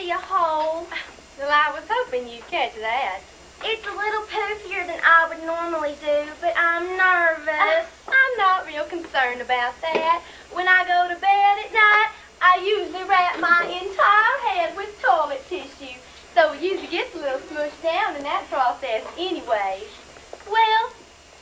see a hole. Well, I was hoping you'd catch that. It's a little poofier than I would normally do, but I'm nervous. I'm not real concerned about that. When I go to bed at night, I usually wrap my entire head with toilet tissue, so it usually gets a little smushed down in that process anyway. Well,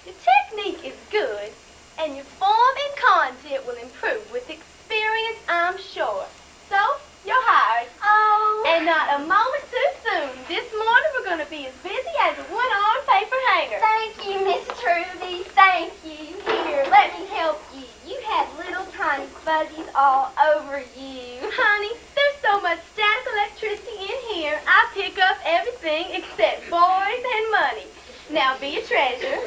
your technique is good, and your form and content will improve with experience, I'm sure. So, you're hired. Oh. And not a moment too soon. This morning we're going to be as busy as a one-armed paper hanger. Thank you, Miss Trudy. Thank you. Here, let me help you. You have little tiny fuzzies all over you. Honey, there's so much static electricity in here, I pick up everything except boys and money. Now be a treasure.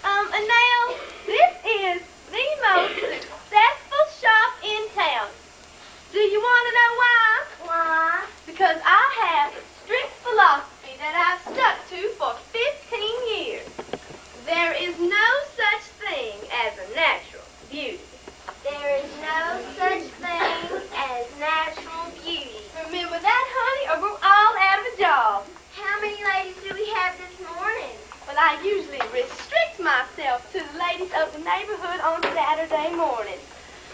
And now, this is the most successful shop in town. Do you want to know why? Why? Because I have a strict philosophy that I've stuck to for 15 years. There is no such thing as a natural beauty. There is no such thing as natural beauty. Remember that, honey, or we're all out of a job. How many ladies do we have this morning? Well, I usually restrict myself to the ladies of the neighborhood on Saturday morning.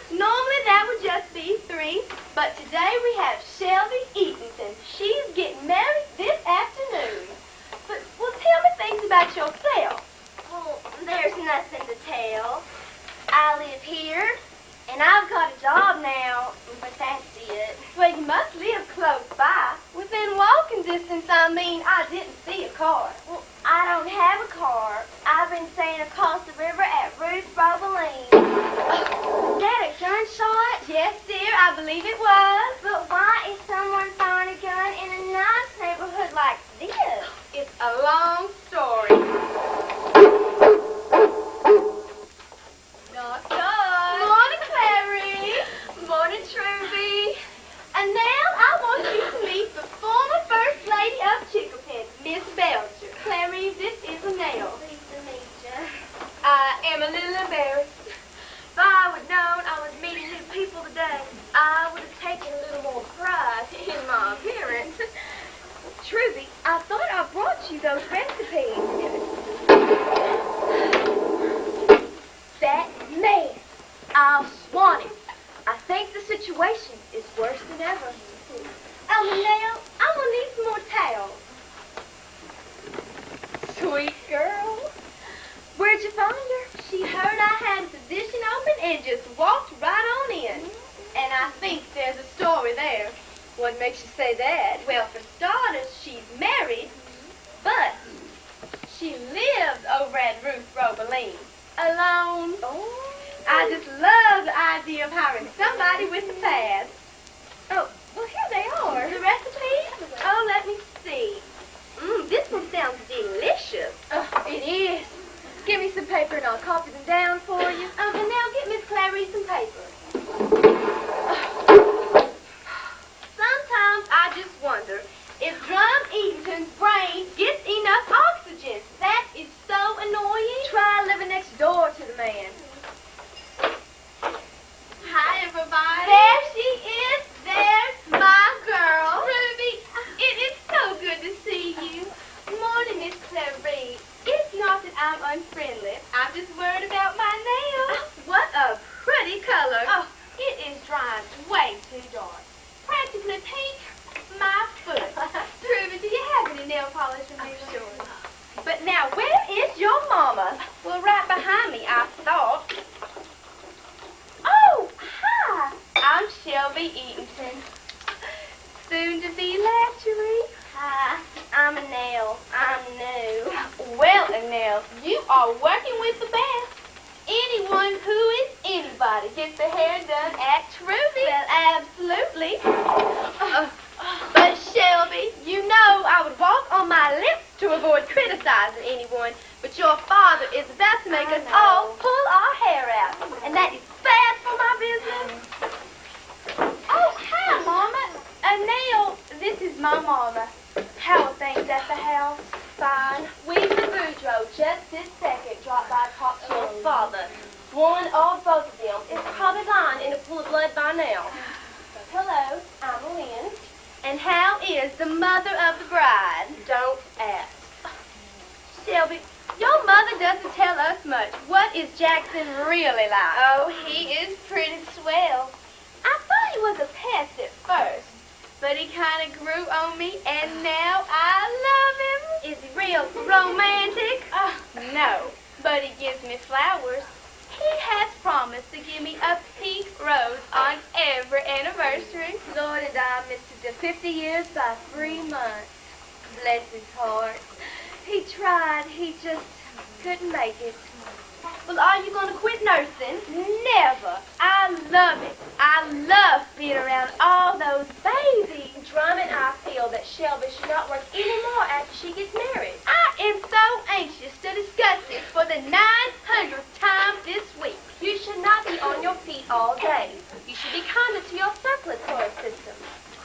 Normally that would just be 3, but today we have Shelby Eatonton. She's getting married this afternoon. But, well, tell me things about yourself. Well, there's nothing to tell. I live here, and I've got a job now, but that's it. Well, you must live close by. Within walking distance, I mean, I didn't see a car. Well, I don't have a car. I've been staying across the river at Ruth Robaline. That a gunshot? Yes, dear, I believe it was. But why is someone firing a gun in a nice neighborhood like this? It's a long story. Knock, knock. Morning, Clary. Morning, Trudy. And now I want you to meet the former First Lady of Chicopin, Miss Belcher. Clary, this is Nell. Pleased to meet you. I am a little embarrassed. If I would known I was meeting new people today, I would have taken a little more pride in my appearance. Trudy, I thought I brought you those recipes. That man, I'll swan him. I think the situation is worse than ever. Oh, Nell, I'm gonna need some more towels. Sweet girl. Where'd you find her? She heard I had a position open and just walked right on in. And I think there's a story there. What makes you say that? Well, for starters, she's married, but she lives over at Ruth Robaline. Alone. Oh. I just love the idea of hiring somebody with a past. Oh, well, here they are. The recipes? Oh, let me see. This one sounds delicious. Oh, it is. Give me some paper and I'll copy them down for you. And now get Miss Clary some paper. Sometimes I just wonder if Drum Eaton's brain gets enough oxygen. That is so annoying. Try living next door to the man. Hi, everybody. There she is. There's my girl. Ruby, it is so good to see you. Morning, Miss Clary. It's not that I'm unfriendly. I'm just worried about my nails. What a pretty color. Oh, it is drying way too dark. Practically pink. My foot. Ruby, do you have any nail polish for me? Sure. But now, where is your mama? Well, right behind me, I thought. Oh, hi. I'm Shelby Eatonton. Soon to be lecturing. Hi, I'm a nail. I'm new. Well, Annelle, you are working with the best. Anyone who is anybody gets their hair done at Trudy. Well, absolutely. But Shelby, you know I would walk on my lips to avoid criticizing anyone, but your father is about to make us all pull our hair out, and that is bad for my business. Oh, hi, Mama. Annelle, this is my mama. How are things at the house? Fine. We've the Boudreaux just this second dropped by to talk to your father. One or both of them is probably lying in a pool of blood by now. Hello, I'm Lynn. And how is the mother of the bride? Don't ask. Shelby, your mother doesn't tell us much. What is Jackson really like? Oh, he is pretty swell. I thought he was a pest at first, but he kind of grew on me, and now I love him. Is he real romantic? No, but he gives me flowers. He has promised to give me a pink rose on every anniversary. Lord, and I missed it to 50 years by 3 months. Bless his heart. He tried. He just couldn't make it. Well, are you going to quit nursing? Never. I love it. I love being around all those babies. Drum and I feel that Shelby should not work anymore after she gets married. I am so anxious to discuss this for the 900th time this week. You should not be on your feet all day. You should be kinder to your circulatory system.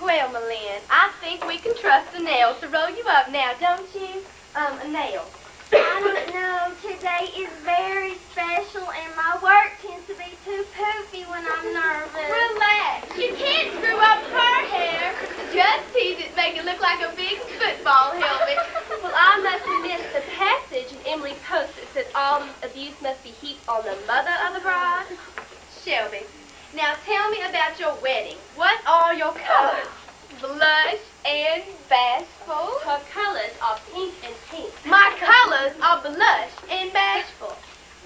Well, Malin, I think we can trust the nails to roll you up now, don't you? A nail. I don't know. Today is very special, and my work tends to be too poofy when I'm nervous. Relax. You can't screw up her hair. Just tease it, make it look like a big football helmet. Well, I must admit the passage in Emily Post that said all abuse must be heaped on the mother of the bride. Shelby, now tell me about your wedding. What are your colors? Blush and bashful. Her colors are pink and pink. My colors are blush and bashful.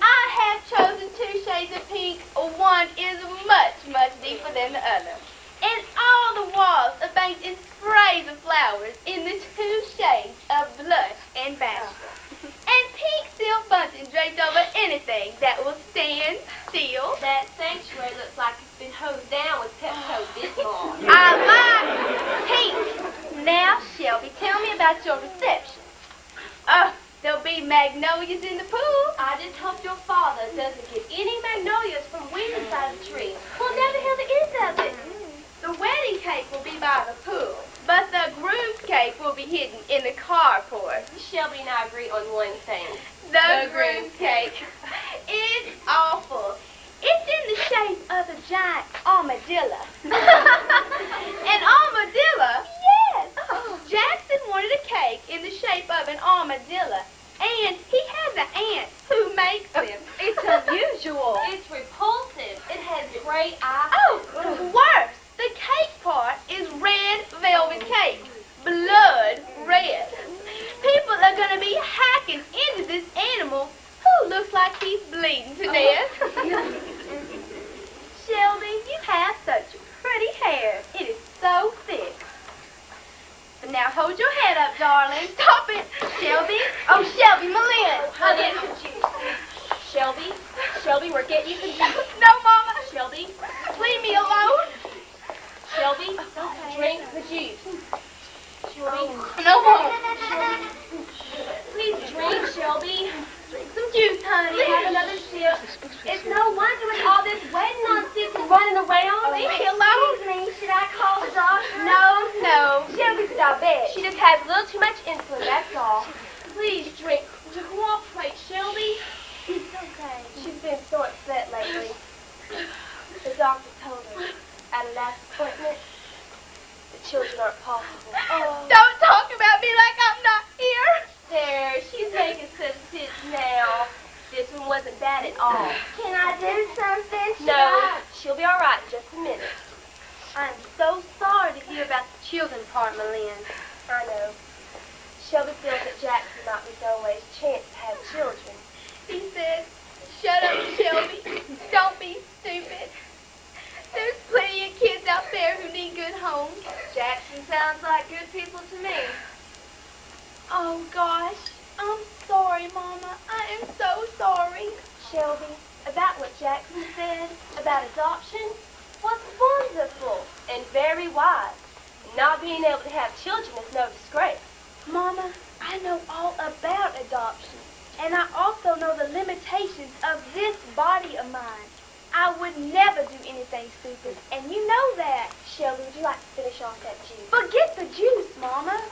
I have chosen 2 shades of pink. One is much, much deeper than the other. And all the walls are banked in sprays of flowers in the 2 shades of blush and bashful. And pink silk bunting draped over anything that will stand still. That sanctuary looks like it's been hosed down with Pepto-Bismol. I like pink. Now, Shelby, tell me about your reception. There'll be magnolias in the pool. I just hope your father doesn't get any magnolias from Wheeler's side of the tree. We'll never hear the end of it. The wedding cake will be by the pool, but the groom's cake will be hidden in the carport. Shelby and I agree on one thing. The groom's cake. It's awful. It's in the shape of a giant armadillo. An armadillo? Yes. Jackson wanted a cake in the shape of an armadillo, and he has an aunt who makes them. It's unusual. It's repulsive. It has gray eyes. Worse. The cake part is red velvet cake. Blood red. People are going to be hacking into this animal who looks like he's bleeding to death. Shelby, you have such pretty hair. It is so thick. But now hold your head up, darling. Stop it. Shelby. Oh, Shelby, Malin. I'll get some juice. Shelby, we're getting you some juice. No, Mama. Shelby, Leave me alone. Shelby, drink the juice. Shelby, No, Mama. please drink, Shelby. Drink some juice, honey. Have another sip. It's no wonder with all this wedding nonsense and running around. Leave me alone. Excuse me, should I call the doctor? No. Shelby's diabetic. She just has a little too much insulin, that's all. Please drink. Cooperate, Shelby. It's okay. She's been so upset lately. The doctor told her at a last appointment that children aren't possible. Don't talk about me like I'm not here. There, she's making some sense now. This one wasn't bad at all. Can I do something? No, she'll be all right in just a minute. I'm so sorry to hear about the children part, Malin. I know. Shelby feels that Jackson might be Dunaway's chance to have children. He said, "Shut up, Shelby. Don't be stupid. There's plenty of kids out there who need good homes." Jackson sounds like good people to me. Oh, gosh. I'm sorry, Mama. I am so sorry. Shelby, about what Jackson said about adoption was wonderful and very wise. Not being able to have children is no disgrace. Mama, I know all about adoption, and I also know the limitations of this body of mine. I would never do anything stupid, and you know that. Shelby, would you like to finish off that juice? Forget the juice, Mama.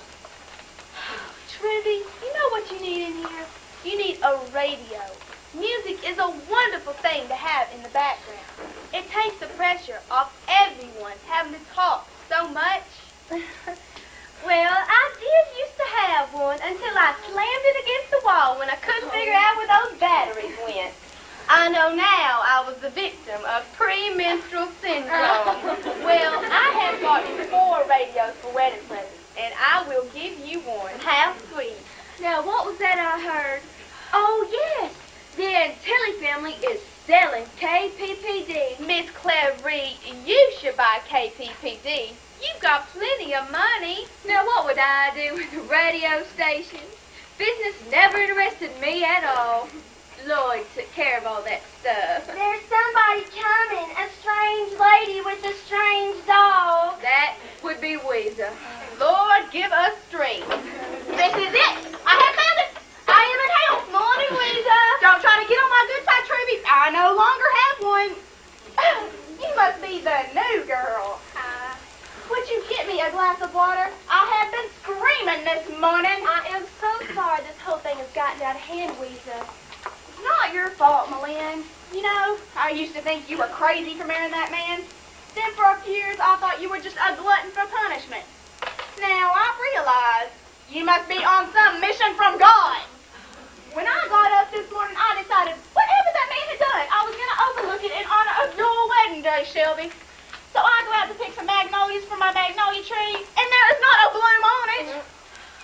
Trinity, you know what you need in here? You need a radio. Music is a wonderful thing to have in the background. It takes the pressure off everyone having to talk syndrome. Well, I have bought you 4 radios for wedding presents, and I will give you one. How sweet. Now, what was that I heard? Oh, yes. The Antilli family is selling KPPD. Miss Claire Reed, you should buy KPPD. You've got plenty of money. Now, what would I do with a radio station? Business never interested me at all. Lloyd took care of all that stuff. There's somebody coming, a strange lady with a strange dog. That would be Weezer. Lord, give us strength. This is it. I have found it. I am in hell. Morning, Weezer. Don't try to get on my good side, Truby. I no longer have one. You must be the new girl. Would you get me a glass of water? I have been screaming this morning. I am so sorry this whole thing has gotten out of hand, Weezer. It's not your fault, Malin. You know, I used to think you were crazy for marrying that man. Then for a few years, I thought you were just a glutton for punishment. Now I realize you must be on some mission from God. When I got up this morning, I decided whatever that man had done, I was going to overlook it in honor of your wedding day, Shelby. So I go out to pick some magnolias for my magnolia tree, and there is not a bloom on it.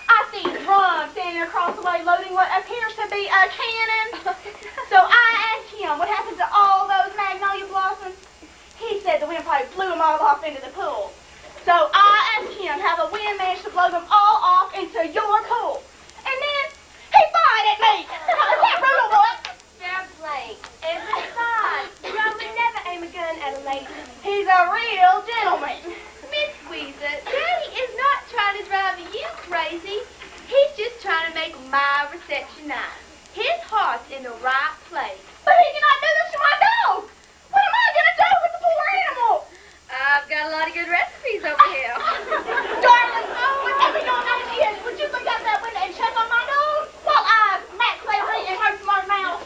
I see Drum standing across the way loading what appears to be a cannon. So I asked him what happened to all those magnolia blossoms. He said the wind probably blew them all off into the pool. So I asked him how the wind managed to blow them all off into your pool. And then he fired at me. Is that brutal, boy? Fair play. And besides, Drum would never aim a gun at a lady. He's a real gentleman. Miss Weezer, Daddy is not trying to drive you crazy. He's just trying to make my reception nice. His heart's in the right place. But he cannot do this to my dog. What am I going to do with the poor animal? I've got a lot of good recipes over here. Darling, whatever your name is, would you look out that window and check on my dog while I smack Clary in her smart mouth?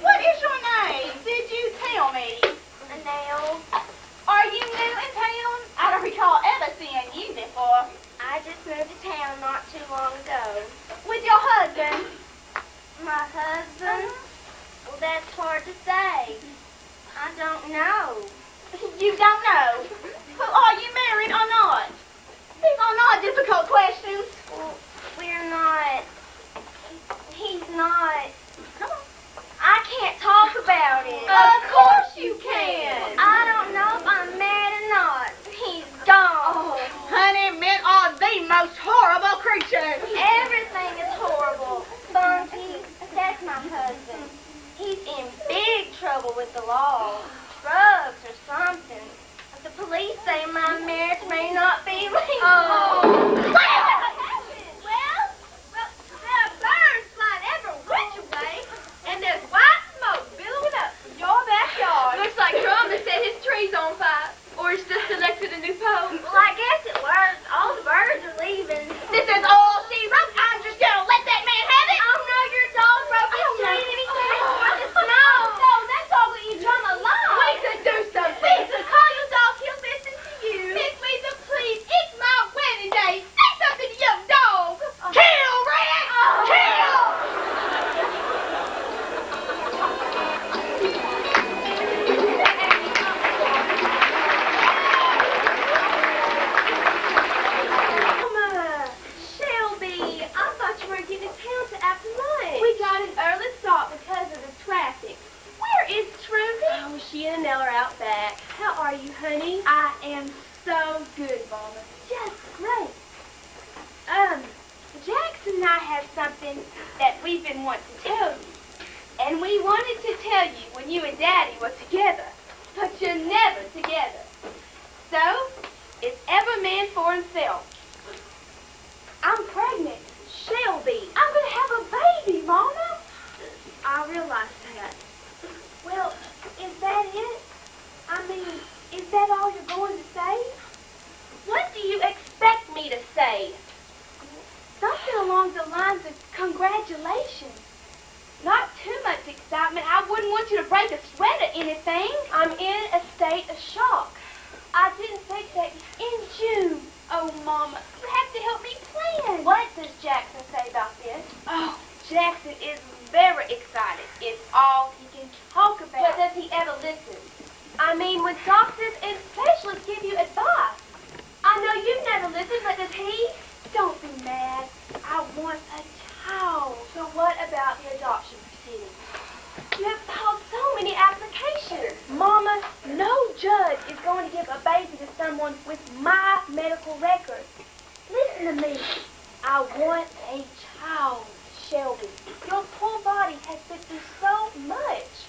What is your name? Did you tell me? Now, Are you new in town? I don't recall ever seeing you before. I just moved to town not too long ago. With your husband? My husband? Well, that's hard to say. I don't know. You don't know. Well, are you married or not? These are not difficult questions. Well, we're not. He's not. I can't talk about it. Of course you can. I don't know if I'm mad or not. He's gone. Honey, men are the most horrible creatures. Everything is horrible. Bunky, that's my husband. He's in big trouble with the law. Drugs or something. The police say my marriage may not be legal. Oh. Well, there are birds flying every which way, and there's white smoke billowing up from your backyard. Looks like Drum has set his trees on fire. Or he's just selected a new pole. Well, I guess it works. All the birds are leaving. This is all she wrote. I'm just gonna let that man have it. Oh no, your dog broke his tree and he said No, that's all that you drum a lie. we could do something. Lisa, call your dog. He'll listen to you. Miss Lisa, please. It's my wedding day. Say something to your dog. Kill, Red. Kill. Mama, Shelby, I thought you were getting to town to after lunch. We got an early start because of the traffic. Where is Trudy? Oh, she and Nell are out back. How are you, honey? I am so good, Mama. Just great. Jackson and I have something that we've been wanting to tell you. And we wanted to tell you when you and Daddy were together. But you're never together. So, it's every man for himself. I'm pregnant. Shelby. I'm going to have a baby, Mama. I realize that. Well, is that it? I mean, is that all you're going to say? What do you expect me to say? Something along the lines of congratulations. Not too much excitement. I wouldn't want you to break a sweat or anything. I'm in a state of shock. I didn't think that in June. Oh, Mama, you have to help me plan. What does Jackson say about this? Oh, Jackson is very excited. It's all he can talk about. But does he ever listen? I mean, when doctors and specialists give you advice. I know you've never listened, but does he? Don't be mad. I want a child. So what about the adoption proceedings? You have filed so many applications. Mama, no judge is going to give a baby to someone with my medical record. Listen to me. I want a child, Shelby. Your poor body has been through so much.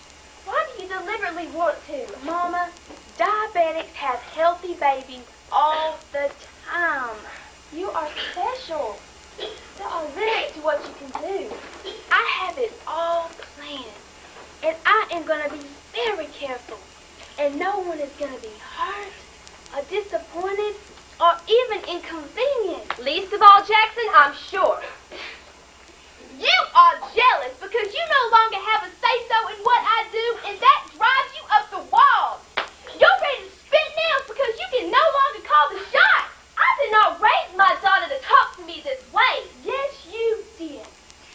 Why do you deliberately want to? Mama, diabetics have healthy babies all the time. You are special. There are limits to what you can do. I have it all planned. And I am going to be very careful. And no one is going to be hurt or disappointed or even inconvenienced. Least of all, Jackson, I'm sure. You are jealous because you no longer have a say-so in what I do, and that drives you up the wall. You're ready to spit nails because you can no longer call the shots. I did not raise my daughter to talk to me this way. Yes, you did.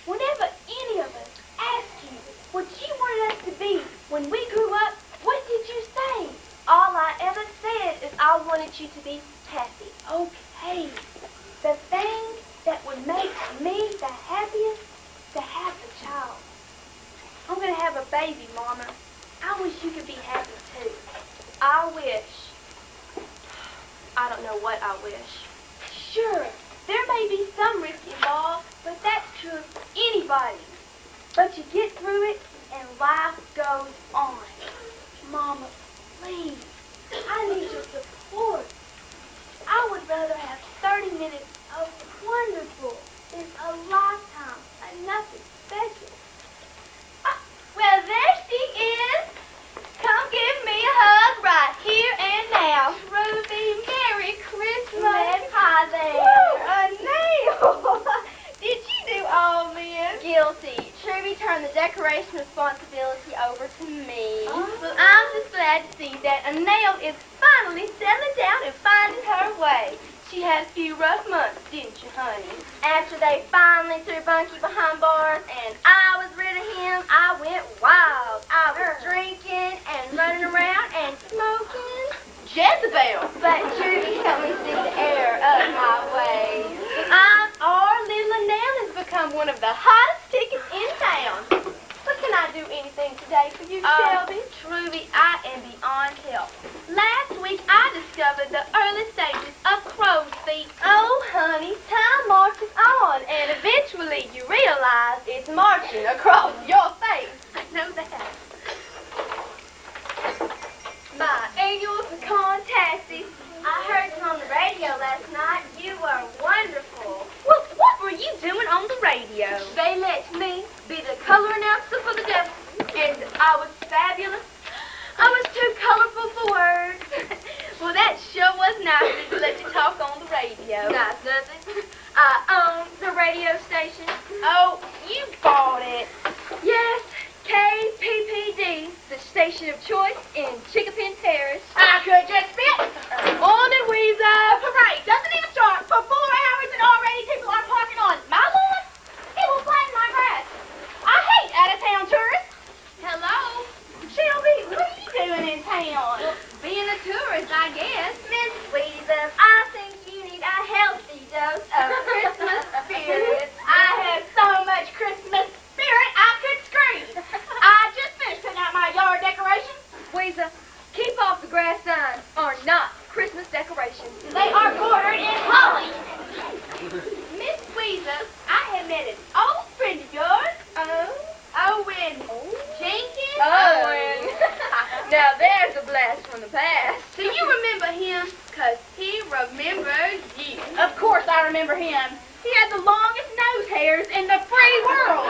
Whenever any of us asked you what you wanted us to be when we grew up, what did you say? All I ever said is I wanted you to be happy. Okay. The thing that would make me the happiest to have the child. I'm going to have a baby, Mama. I wish you could be happy, too. I wish. I don't know what I wish. Sure, there may be some risk involved, but that's true of anybody. But you get through it, and life goes on. Mama, please, I need your support. I would rather have 30 minutes of wonderful than a lifetime of nothing special. Well, there she is. Come give me a hug right here and now. Ruby, Merry Christmas. Hi there. Woo, a nail. Did you do all this? Guilty. Ruby turned the decoration responsibility over to me. Oh. Well, I'm just glad to see that a nail is finally settling down and finding her way. She had a few rough months, didn't you, honey? After they finally threw Bunky behind bars and I was rid of him, I went wild. I was drinking and running around and smoking. Jezebel! But Judy helped me see the error of my ways. Our little Nell has become one of the hottest tickets in town. But can I do anything today for you, Shelby? Truly, I am beyond help. Last week, I discovered the early stages of crow's feet. Oh, honey, time marches on, and eventually you realize it's marching across your face. I know that. My annual pecan taxi. I heard you on the radio last night. You were wonderful. Well, what were you doing on the radio? They let me be the color announcer for the devil, and I was fabulous. I was too colorful for words. Well, that sure was nice to let you talk on the radio. Nice, nothing. I own the radio station. Oh, you bought it. Yes, KPPD, the station of choice in Chickapin Parish. I could just spit. Morning, Weezer. Parade doesn't even start for 4 hours and already people are parking on my lawn. It will flatten my grass. I hate out-of-town tourists. Hello? Shelby, what are you doing in town? Well, being a tourist, I guess. Miss Weezer, I think you need a healthy dose of Christmas spirit. I have so much Christmas spirit, I could scream. I just finished putting out my yard decorations. Weezer, keep off the grass signs are not Christmas decorations. They are bordered in holly. Miss Weezer, I have met an old friend of yours. Owen Jenkins. Owen. Now there's a blast from the past. Do you remember him? Because he remembers you. Of course I remember him. He had the longest nose hairs in the free world.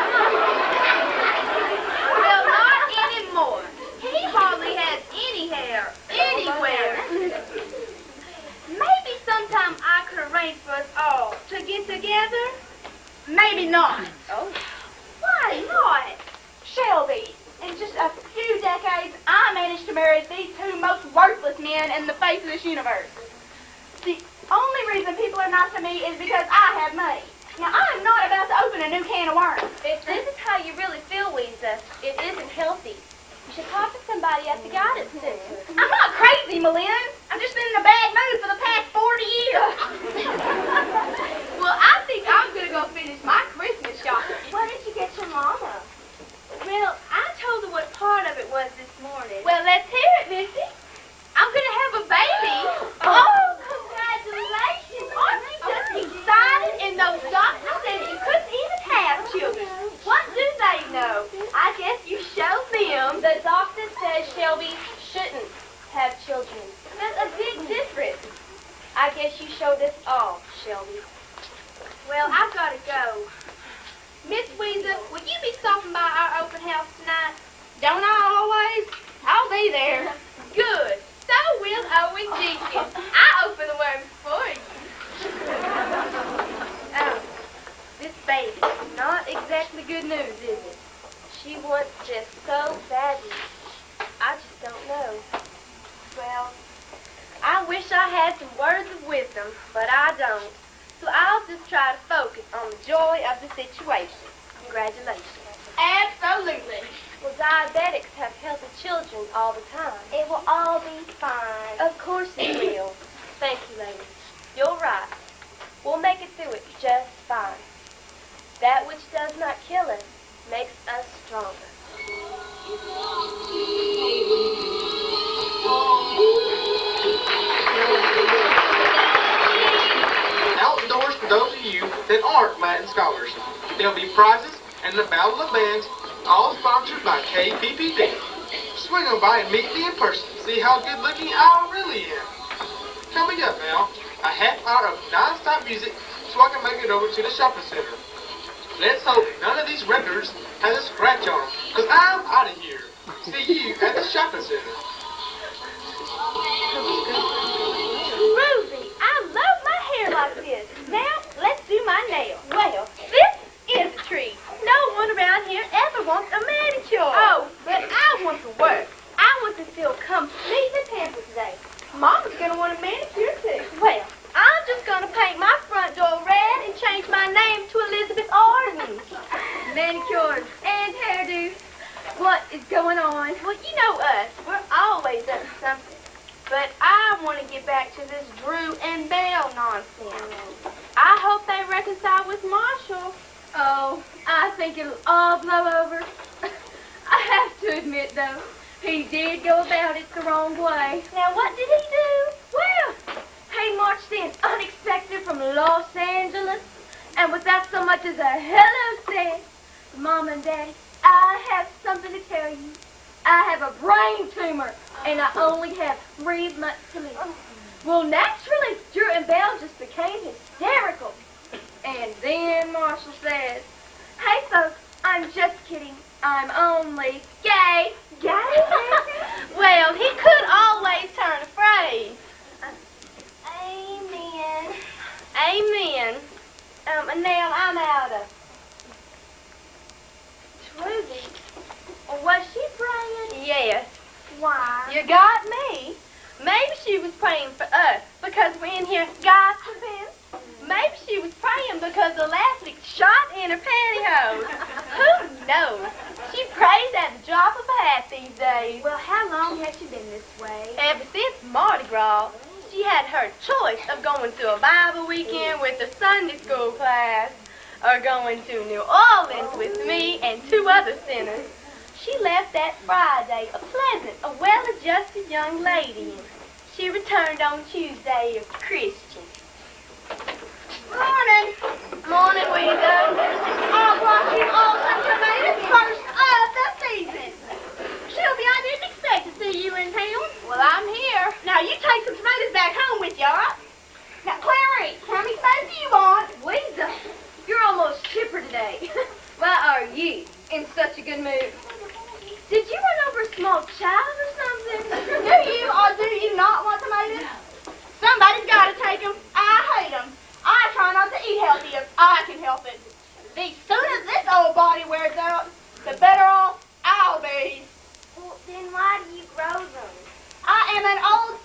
Well, not anymore. He hardly has any hair anywhere. Maybe sometime I could arrange for us all to get together. Maybe not. Oh. Why not? Shelby, in just a few decades, I managed to marry the two most worthless men in the face of this universe. The only reason people are nice to me is because I have money. Now, I'm not about to open a new can of worms. If this is how you really feel, Weezer, it isn't healthy. You should talk to somebody at the guidance center. I'm not crazy, Malin. I've just been in a bad mood for the past 40 years. Well, I think I'm going to go finish my Christmas shopping. What did you get your mama? Well, I told her what part of it was this morning. Well, let's hear it, Missy. I'm going to have a baby. Oh, congratulations. Aren't you just excited? And those doctors said you couldn't even have children. What do they know? I guess you showed them. The doctor says Shelby shouldn't have children. That's a big difference. I guess you showed us all, Shelby. Well, I've got to go. Miss Weezer, will you be stopping by our open house tonight? Don't I always? I'll be there. Good. So will Owen Jenkins. I open the worms for you. Oh, this baby is not exactly good news, is it? She wants this so badly. I just don't know. Well, I wish I had some words of wisdom, but I don't. So I'll just try to focus on the joy of the situation. Congratulations. Absolutely. Well, diabetics have healthy children all the time. It will all be fine. Of course it will. Thank you, ladies. You're right. We'll make it through it just fine. That which does not kill us makes us stronger. Outdoors for those of you that aren't Latin scholars. There'll be prizes and the Battle of Bands, all sponsored by KPPD. Swing on by and meet me in person. See how good looking I really am. Coming up now, a half hour of non-stop music so I can make it over to the shopping center. Let's hope none of these records has a scratch on them, because I'm out of here. See you at the shopping center. Ruby, I love my hair like this. Now, let's do my nails. Well, this is a treat. No one around here ever wants a manicure. Oh, but I want to work. I want to feel completely pampered today. Mama's going to want a manicure, too. Well, I'm just going to paint my front door red and change my name to Elizabeth Arden. Manicures and hairdos. What is going on? Well, you know us. We're always up to something. But I want to get back to this Drew and Belle nonsense. I hope they reconcile with Marshall. Oh, I think it'll all blow over. I have to admit, though, he did go about it the wrong way. Now, what did he do? Well, he marched in unexpected from Los Angeles, and without so much as a hello said, Mom and Daddy, I have something to tell you. I have a brain tumor, and I only have 3 months to live. Well, naturally, Drew and Belle just became hysterical. And then Marshall says, hey, folks, I'm just kidding. I'm only gay. Gay? Well, he could always turn a phrase. Amen. Amen. Now I'm out of. Trudy, was she praying? Yes. Why? You got me. Maybe she was praying for us because we're in here gossiping. Maybe she was praying because the elastic shot in her pantyhose. Who knows? She prays at the drop of a hat these days. Well, how long has she been this way? Ever since Mardi Gras, she had her choice of going to a Bible weekend with the Sunday school class or going to New Orleans with me and 2 other sinners. She left that Friday a pleasant, a well-adjusted young lady. She returned on Tuesday a Christian. Morning. Morning, Weezer. I brought you all some tomatoes first of the season. Shelby, I didn't expect to see you in town. Well, I'm here. Now, you take some tomatoes back home with you, all right? Now, Clary, how many tomatoes do you want? Weezer, you're almost chipper today. Why are you in such a good mood? Did you run over a small child or something? Do you or do you not want tomatoes? Somebody's got to take them. I hate them. I try not to eat healthy if I can help it. The sooner this old body wears out, the better off I'll be. Well, then why do you grow them? I am an old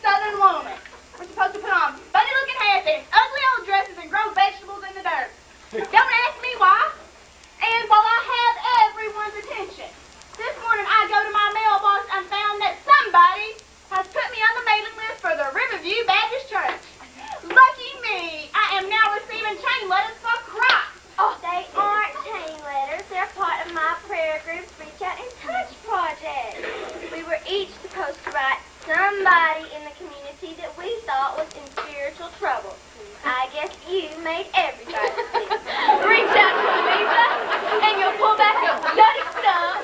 made everybody sick. Reach out to Louisa, and you'll pull back a nutty stump.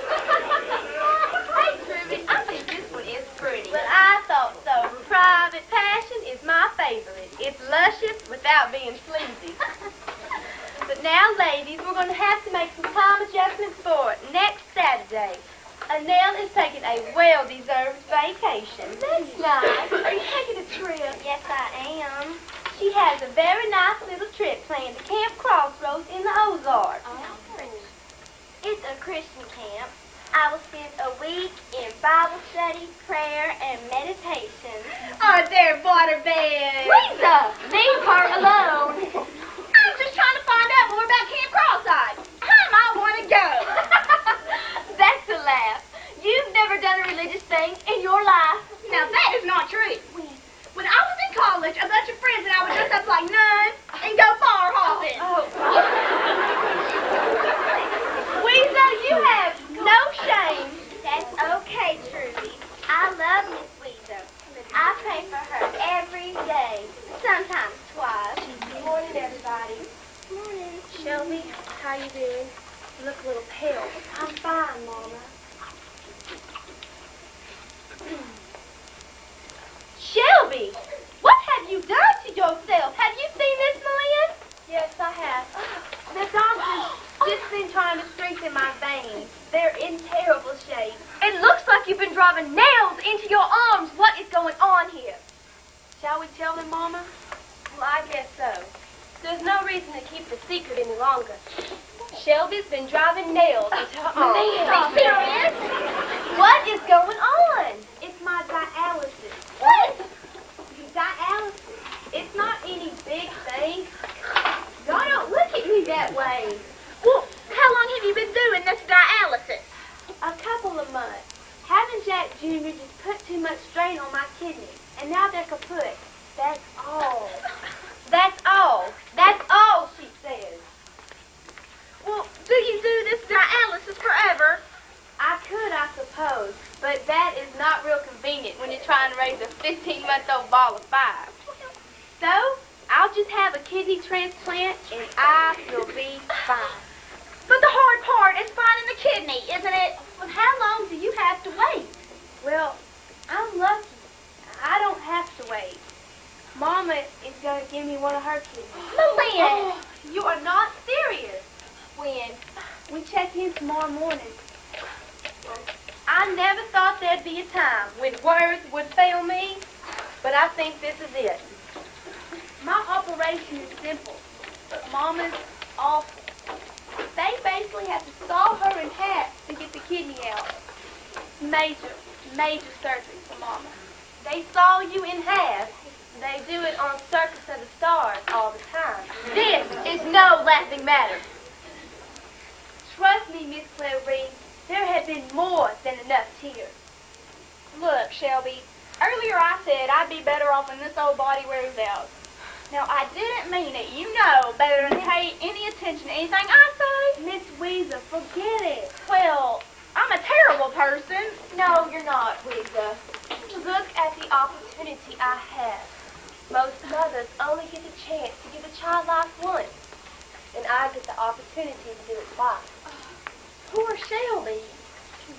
Hey, Trudy, I think this one is pretty. Well, I thought so. Private passion is my favorite. It's luscious without being sleazy. But now, ladies, we're going to have to make some time adjustments for next Saturday. Annelle is taking a well-deserved vacation. That's nice. Are you taking a trip? Yes, I am. She has a very nice little trip planned to Camp Crossroads in the Ozarks. It's a Christian camp. I will spend a week in Bible study, prayer, and meditation. Are there water beds? Lisa, leave her alone. I'm just trying to find out more about Camp Crossroads. I might want to go. That's a laugh. You've never done a religious thing in your life. Now that is not true. When I was in college, a bunch of friends and I would dress up like nuns and go bar hopping. Weezer, you have no shame. That's okay, Trudy. I love Miss Weezer. I pray for her every day, sometimes twice. Good morning, everybody. Morning. Shelby, how you doing? You look a little pale. I'm fine, Mama. Shelby, what have you done to yourself? Have you seen this, Malia? Yes, I have. The doctor's just been trying to strengthen my veins. They're in terrible shape. It looks like you've been driving nails into your arms. What is going on here? Shall we tell them, Mama? Well, I guess so. There's no reason to keep the secret any longer. Shelby's been driving nails into her arms. Are you serious? What is going on? It's my dialysis. What? Dialysis. It's not any big thing. Y'all don't look at me that way. Well, how long have you been doing this dialysis? A couple of months. Having Jack Jr. just put too much strain on my kidneys, and now they're kaput. That's all. That's all. That's all, she says. Well, do you do this dialysis forever? I could, I suppose, but that is not real convenient when you're trying to raise a 15-month-old ball of fire. So, I'll just have a kidney transplant, and I will be fine. But the hard part is finding the kidney, isn't it? Well, how long do you have to wait? Well, I'm lucky. I don't have to wait. Mama is going to give me one of her kidneys. Malia! Oh, you are not serious. When? We check in tomorrow morning. I never thought there'd be a time when words would fail me, but I think this is it. My operation is simple, but Mama's awful. They basically have to saw her in half to get the kidney out. Major surgery for Mama. They saw you in half. They do it on Circus of the Stars all the time. This is no laughing matter. Trust me, Miss Clairine, there have been more than enough tears. Look, Shelby, earlier I said I'd be better off when this old body wears out. Now, I didn't mean it. You know better than to pay any attention to anything I say. Miss Weezer, forget it. Well, I'm a terrible person. No, you're not, Weezer. Look at the opportunity I have. Most mothers only get the chance to give a child life once, and I get the opportunity to do it twice. Poor Shelby.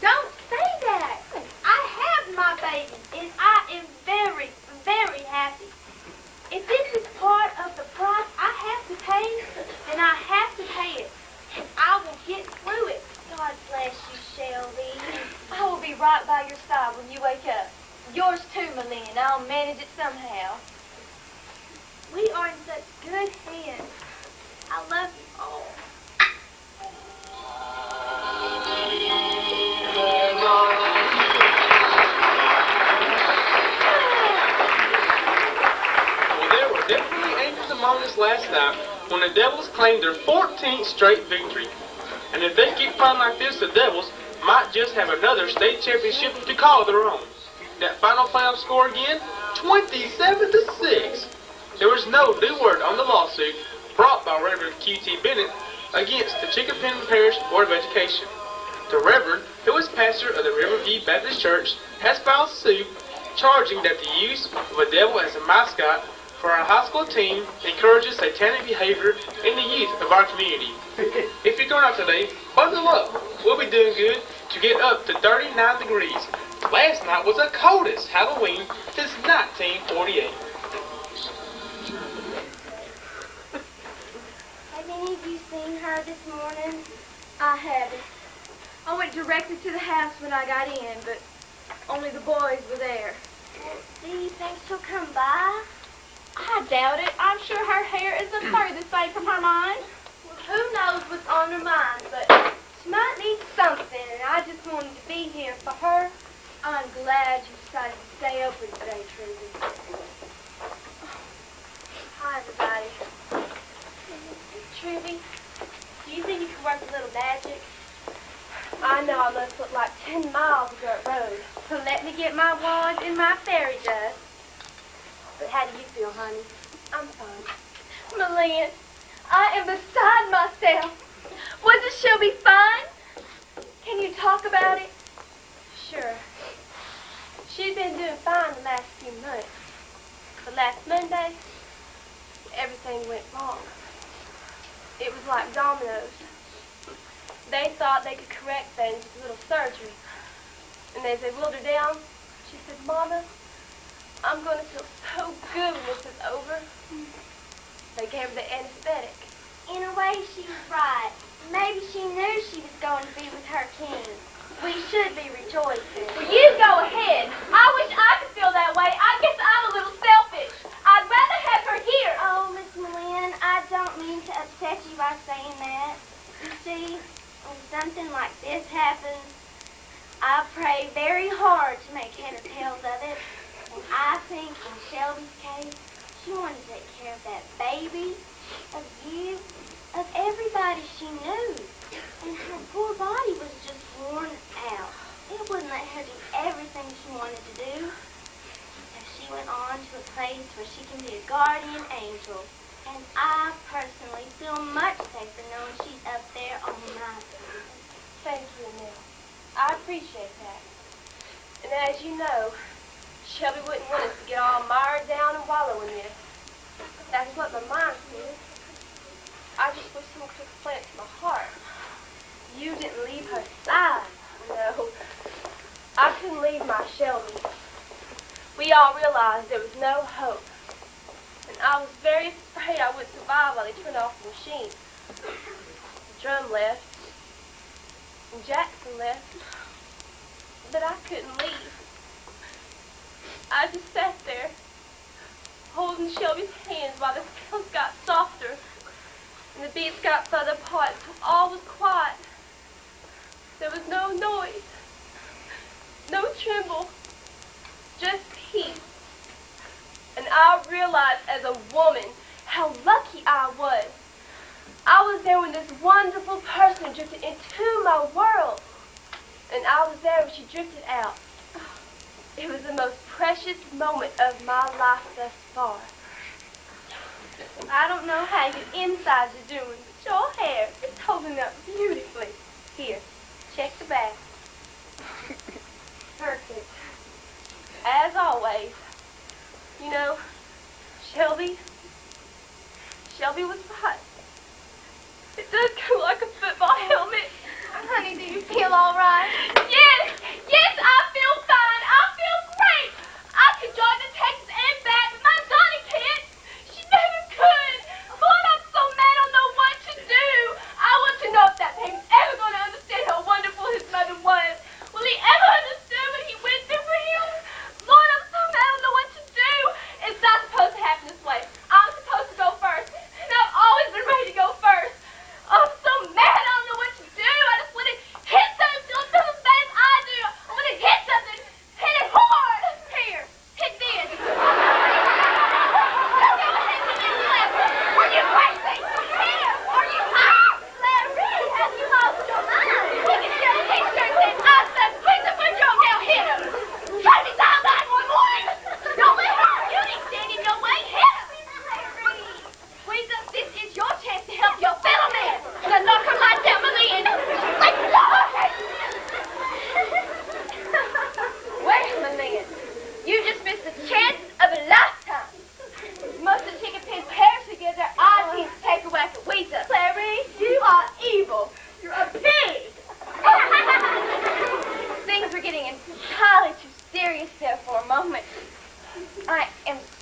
Don't say that. I have my baby, and I am very, very happy. If this is part of the price I have to pay, then I have to pay it. And I will get through it. God bless you, Shelby. I will be right by your side when you wake up. Yours too, Malin. I'll manage it somehow. We are in such good hands. I love you all. Well, there were definitely angels among us last night when the Devils claimed their 14th straight victory. And if they keep playing like this, the Devils might just have another state championship to call their own. That final playoff score again, 27-6. There was no new word on the lawsuit brought by Reverend Q.T. Bennett against the Chickapin Parish Board of Education. The Reverend, who is pastor of the Riverview Baptist Church, has filed suit charging that the use of a devil as a mascot for our high school team encourages satanic behavior in the youth of our community. If you're going out today, bundle up. We'll be doing good to get up to 39 degrees. Last night was the coldest Halloween since 1948. Have any of you seen her this morning? I haven't. I went directly to the house when I got in, but only the boys were there. Well, do you think she'll come by? I doubt it. I'm sure her hair is the furthest thing from her mind. Well, who knows what's on her mind, but she might need something, and I just wanted to be here for her. I'm glad you decided to stay open today, Trudy. Hi, everybody. Trudy, do you think you can work a little magic? I know I must look like 10 miles of dirt road, so let me get my wand and my fairy dust. But how do you feel, honey? I'm fine. Malia, I am beside myself. Wasn't Shelby fun? Can you talk about it? Sure. She's been doing fine the last few months. But last Monday, everything went wrong. It was like dominoes. They thought they could correct things with a little surgery. And as they wheeled her down, she said, Mama, I'm going to feel so good when this is over. They gave her the anesthetic. In a way, she was right. Maybe she knew she was going to be with her king. We should be rejoicing. Well, you go ahead. I wish I could feel that way. I guess I'm a little selfish. I'd rather have her here. Oh, Miss Malin, I don't mean to upset you by saying that. You see, when something like this happens, I pray very hard to make head or tails of it. And I think in Shelby's case, she wanted to take care of that baby, of you, of everybody she knew. And her poor body was just worn out. It wouldn't let her do everything she wanted to do. So she went on to a place where she can be a guardian angel. And I personally feel much safer knowing she's up there on my side. Thank you, Nell. I appreciate that. And as you know, Shelby wouldn't want us to get all mired down and wallow in this. That's what my mind says. I just wish someone could explain it to my heart. You didn't leave her side. No, I couldn't leave my Shelby. We all realized there was no hope. And I was very afraid I wouldn't survive while they turned off the machine. The drum left. And Jackson left. But I couldn't leave. I just sat there, holding Shelby's hands while the sounds got softer and the beats got further apart until all was quiet. There was no noise, no tremble, just peace. And I realized as a woman how lucky I was. I was there when this wonderful person drifted into my world. And I was there when she drifted out. It was the most precious moment of my life thus far. I don't know how your insides are doing, but your hair is holding up beautifully. Here, check the back. Perfect. As always, you know, Shelby was right. It does go like a football helmet. Honey, do you feel all right? Yes, I feel fine. I feel great. I could drive to Texas and back, but my Donnie can't. She never could. Lord, I'm so mad I don't know what to do. I want to know if that baby's ever going to understand how wonderful his mother was. Will he ever understand what he went through for him? Lord, I'm so mad I don't know what to do. It's not supposed to happen this way. I'm supposed to go first, and I've always been ready to go first. I'm so mad I don't know what to do. I just want to hit something till it feels bad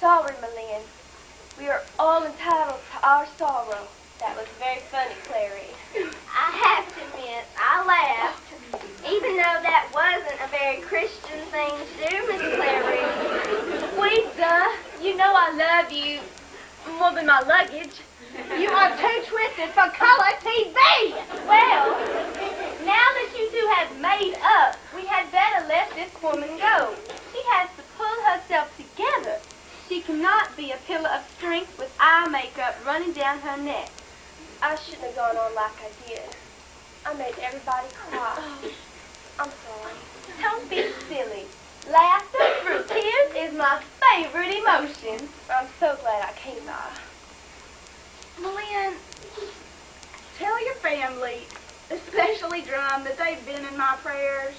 sorry, Malin. We are all entitled to our sorrow. That was very funny, Clary. I have to admit, I laughed. Even though that wasn't a very Christian thing to do, Miss Clary. Louisa, you know I love you more than my luggage. You are too twisted for color TV. Well, now that you two have made up, we had better let this woman go. She has to pull herself together. She cannot be a pillar of strength with eye makeup running down her neck. I shouldn't have gone on like I did. I made everybody cry. I'm sorry. Don't be silly. Laughter through tears is my favorite emotion. I'm so glad I came by. Malin, tell your family, especially Drum, that they've been in my prayers.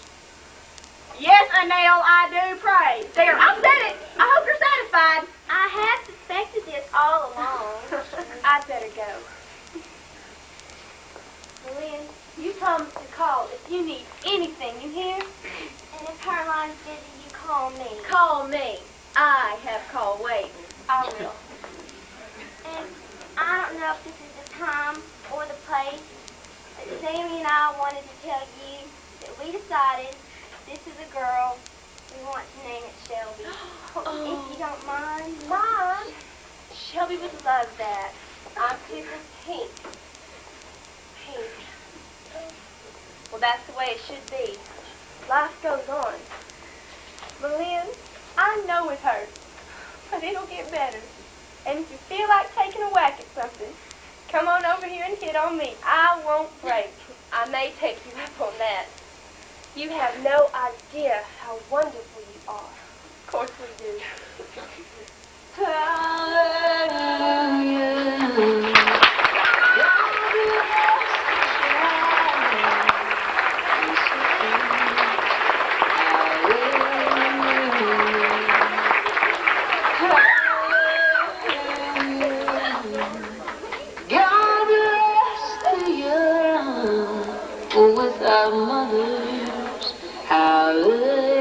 Yes, Annelle, I do pray. There, I said it. I hope you're satisfied. I have suspected this all along. I'd better go. Malin, you promised to call if you need anything, you hear? And if Caroline's busy, you call me. Call me. I have call waiting. I will. And I don't know if this is the time or the place, but Sammy and I wanted to tell you that we decided this is a girl. We want to name it Shelby. If you don't mind. Mom, Shelby would love that. I'm picking pink. Pink. Well, that's the way it should be. Life goes on. Malin, I know it hurts, but it'll get better. And if you feel like taking a whack at something, come on over here and hit on me. I won't break. I may take you up on that. You have no idea how wonderful you are. Of course we do. God bless the young without mothers. Hallelujah.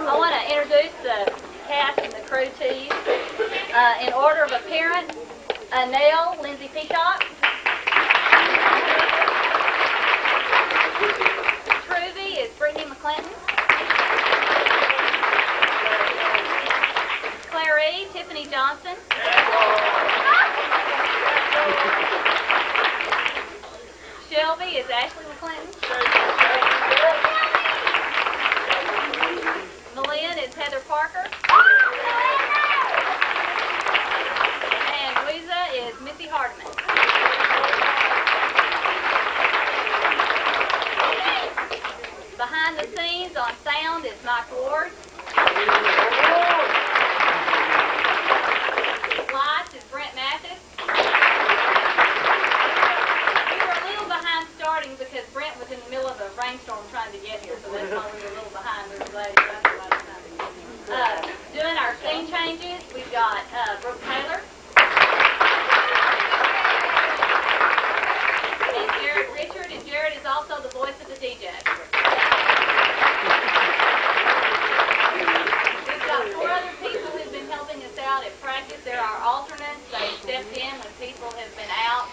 I want to introduce the cast and the crew to you. In order of appearance, Nell, Lindsay Peacock. Truby is Brittany McClinton. Clary, Tiffany Johnson. Shelby is Ashley McClinton. Malin is Heather Parker. And Louisa is Missy Hardiman. Behind the scenes on sound is Mike Ward. Lights is Brent Mathis. We were a little behind starting because Brent was in the middle of a rainstorm trying to get here, so that's why we were a little behind. We were glad he got here by the time. Doing our scene changes, we've got Brooke Taylor and Jared Richard, and Jared is also the voice of the DJ. We've got 4 other people who've been helping us out at practice. There are alternates. They stepped in when people have been out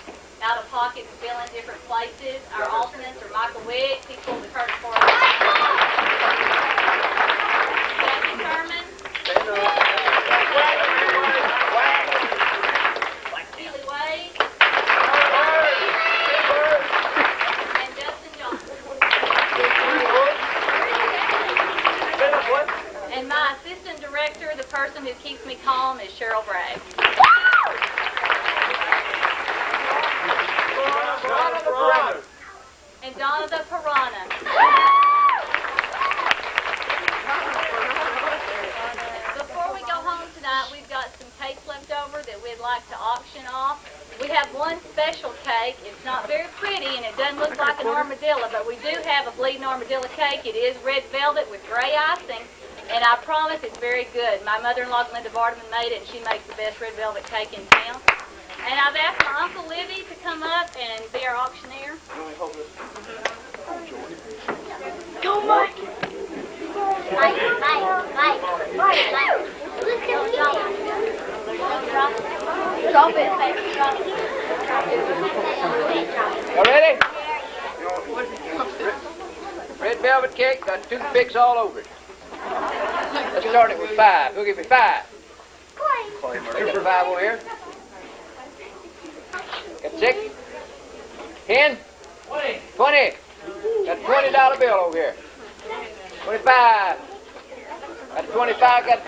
of pocket and fill in different places. Our alternates are Michael Wick, he pulled the curtain for us. Jackie Sherman. Keely Wade. And Justin Johnson. And my assistant director, the person who keeps me calm, is Cheryl Bragg. And Donna the Piranha. one special cake. It's not very pretty, and it doesn't look like an armadillo, but we do have a bleeding armadillo cake. It is red velvet with gray icing, and I promise it's very good. My mother-in-law, Linda Bartman, made it, and she makes the best red velvet cake in town. And I've asked my Uncle Livy to come up and be our auctioneer. Go, Mike. Mike. Look at me. Drop it. All ready? Red velvet cake, got toothpicks all over it. Let's start it with 5. Who'll give me 5? Here's for 5 over here. Got 6? 10? 20. Got a $20 bill over here. 25. Got a 25. Got.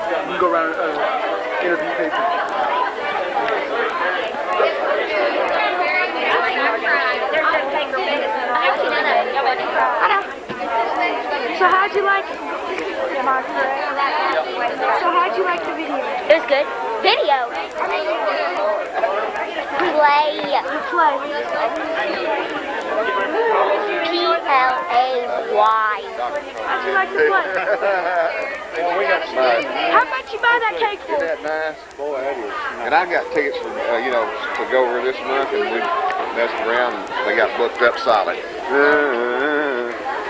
You can go around interview people. So how'd you like it? So how'd you like the video? It was good. Video. Play. Play. P-L-A-Y. How'd you like the play? How much you buy that cake for? Isn't that nice? Boy, that is. And I got tickets for, to go over this month, and we messed around, and they got booked up solid.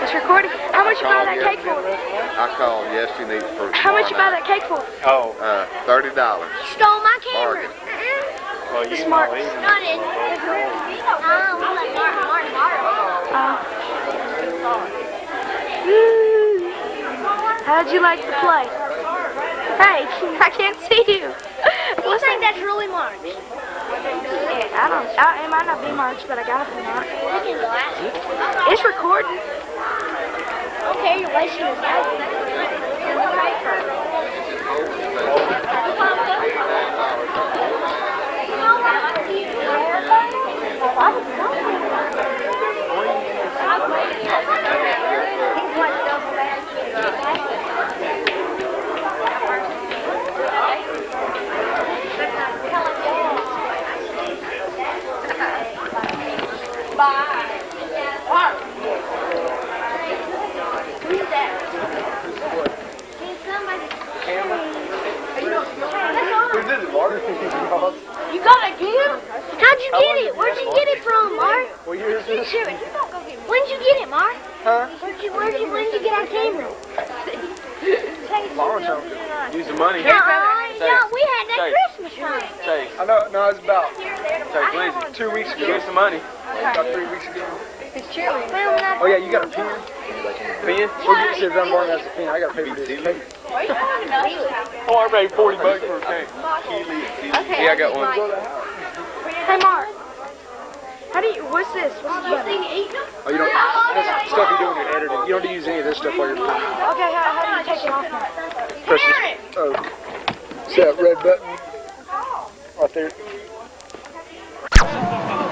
It's recording. How much you buy that cake for? I called yesterday for How much you buy that cake for? Oh, $30. Stole my camera. Bargain. Smart. Not it. We'll let Martin borrow. How'd you like the play? Hey, I can't see you. You think that's really March? It might not be March, but I gotta be March. We can go ask him. It's recording. Okay, you're wasting his time. You got it again? How'd you get it? Where'd you get it from, Mark? What year is this? When'd you get it, Mark? Huh? When did you get our camera? Long time. Use the money. No, we had that Christmas time. I know, no, it's about 2 weeks ago. Use the money. About 3 weeks ago. Oh yeah, you got a pen? Pen? Well, you said Dunbar has a pen. I got to pay for this cake. Oh, I paid $40 for a cake. Yeah, I got one. Hey, Mark. What's this? What's this? Oh, you don't. That's stuff you do when you're editing. You don't need to use any of this stuff while you're doing it. Okay, how do you take it off now? Press this. Oh. See that red button? Right there.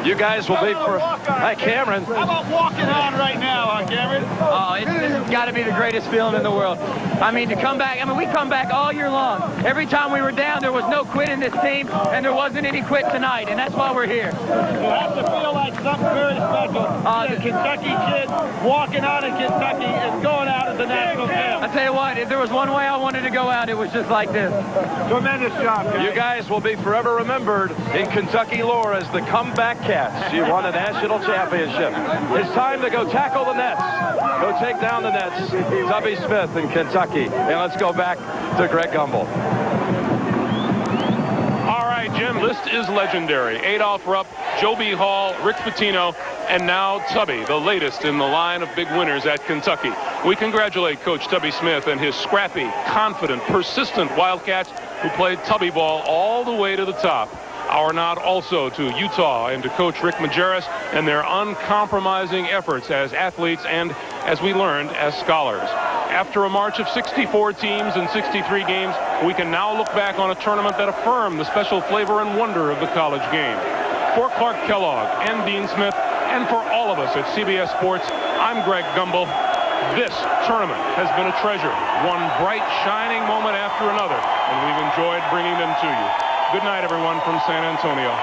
You guys will be for... Hi, Cameron. How about walking on right now, huh, Cameron? Oh, it's got to be the greatest feeling in the world. I mean, to come back, we come back all year long. Every time we were down, there was no quit in this team, and there wasn't any quit tonight, and that's why we're here. You have to feel like something very special. A Kentucky kid walking out in Kentucky and going out as a national champ. I tell you what, if there was one way I wanted to go out, it was just like this. Tremendous job, guys. You guys will be forever remembered in Kentucky lore as the comeback cats. You won a national championship. It's time to go tackle the nets. Go take down the nets. Tubby Smith in Kentucky. And let's go back to Greg Gumbel. All right, Jim, list is legendary. Adolph Rupp, Joe B. Hall, Rick Pitino, and now Tubby, the latest in the line of big winners at Kentucky. We congratulate Coach Tubby Smith and his scrappy, confident, persistent Wildcats who played Tubby ball all the way to the top. Our nod also to Utah and to Coach Rick Majerus and their uncompromising efforts as athletes and, as we learned, as scholars. After a march of 64 teams and 63 games, we can now look back on a tournament that affirmed the special flavor and wonder of the college game. For Clark Kellogg and Dean Smith, and for all of us at CBS Sports, I'm Greg Gumbel. This tournament has been a treasure, one bright, shining moment after another, and we've enjoyed bringing them to you. Good night, everyone, from San Antonio.